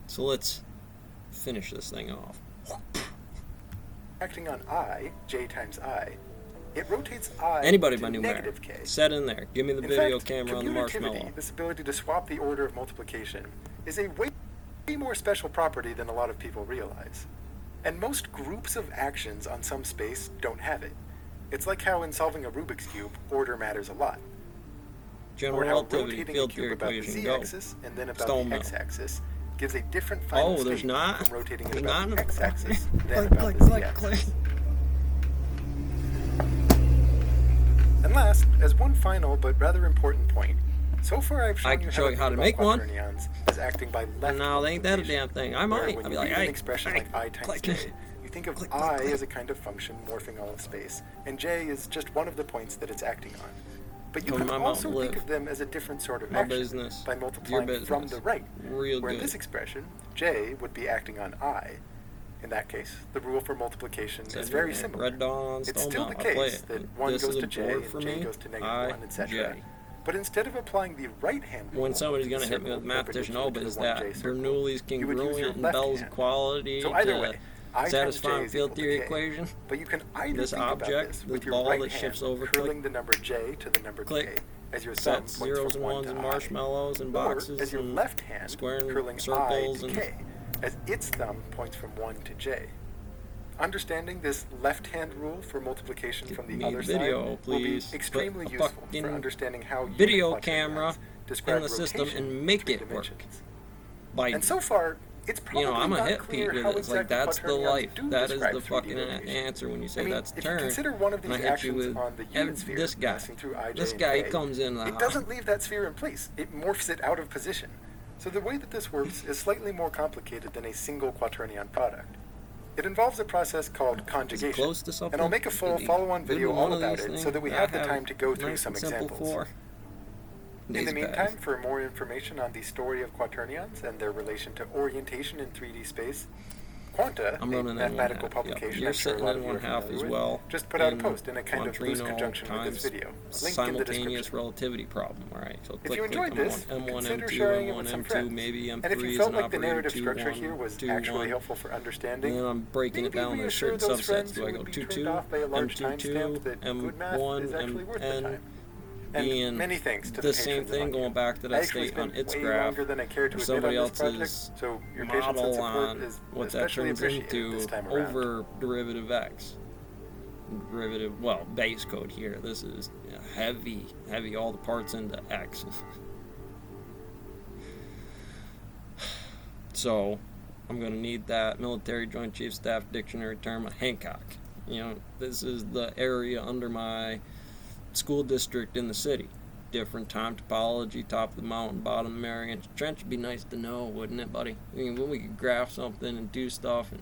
So let's finish this thing off. Acting on I, J times I, it rotates I Anybody to by negative numeric. K. Set in there. Give me the In video fact, camera on the commutativity, marshmallow. this ability to swap the order of multiplication, is a way more special property than a lot of people realize. And most groups of actions on some space don't have it. It's like how in solving a Rubik's Cube, order matters a lot. General Or how relativity, rotating a field cube theory about the equation, go. z-axis and then about Stone the mill. x-axis gives a different final Oh, there's state not? from rotating it There's about not? the x-axis than Click, about click, the click, z-axis. click. And last, as one final but rather important point, so far I've I shown can you show you how to think make about one. quaternions as acting by left And now, ain't that a multiplication, damn thing? I where might. when I'll be you like, read an hey, expression hey, like I times click. j, you think of Click, I click, click. as a kind of function morphing all of space, and j is just one of the points that it's acting on. But you Come can to my also mountain, think live. of them as a different sort of My action business. by Your multiplying from business. the right, Real where in good. this expression, j would be acting on I. In that case, the rule for multiplication is Said very Red similar. Dawn on It's Stone still the Mountain. I play case it. that 1 This goes is to a j board and for j me. goes to -1, I, etc. J. But instead of applying the right-hand rule, When somebody's to going the to hit me circle with mathematician, perpendicular oh, to but the is 1j that circle, Bernoulli's you would use your congruent and left Bell's hand. equality So either to way, I times satisfy j a is field equal to theory k. equation? But you can either This think about object, this this with your ball right that hand shifts over, curling click, the number j to the number click, k as your thumb sets points zeros from and 1 ones to and I. marshmallows and Or boxes as your and left hand square and curling I circles to and k as its thumb points from 1 to j. Understanding this left-hand rule for multiplication from the me other the video, side please. will be extremely Put a useful fucking for understanding how video unit camera quaternions describe in the system rotation and make between it work. dimensions. By, And so far, it's probably I'm a not hit clear Pete how with it. It's like, exactly that's the quaternions life. do That is describe the 3D fucking rotation. answer when you say I mean, that's if turn. you consider one of And I these hit you actions with on the unit sphere this guy. passing through I, J, This and guy K, comes in it doesn't leave that sphere in place. It morphs it out of position. So the way that this works is slightly more complicated than a single quaternion product. It involves a process called conjugation, close to something. and I'll make a full Maybe follow-on good video with all one of about these it things. so that we I have the time to go through nice some and simple examples. for In the days meantime, back. for more information on the story of quaternions and their relation to orientation in 3D space, Quanta, I'm a running in mathematical one half. publication Yep. You're I'm sure a sitting lot in of you one are half familiar as with, well. just put out a in post in a kind of loose Quantrino conjunction with this times video. Link in the simultaneous description. relativity problem. All right. So If click, you enjoyed click, this, M1, consider M2, sharing it M1, with some M2, friends. maybe M3 And if you is felt an like the operator, narrative 2, structure 1, here was 2, actually 1. helpful for And understanding, then I'm breaking it maybe down into reassure certain those friends subsets. who Do I would go be 2, turned 2, off by a large M2, 2, timestamp that good math is M1, actually worth the MN, time. And being many thanks to the same patrons thing among going you. back to I that actually state on spent its way graph longer than I care to or admit somebody on this project, else's so your patience and model support on is what that especially turns appreciated this into time around. over derivative x. Derivative, well, base code here. This is heavy all the parts into x. So, I'm going to need that Military Joint Chief Staff Dictionary term of Hancock. This is the area under my school district in the city. Different time topology, top of the mountain, bottom of the Marion Trench would be nice to know, wouldn't it, buddy? I mean, when we could graph something and do stuff and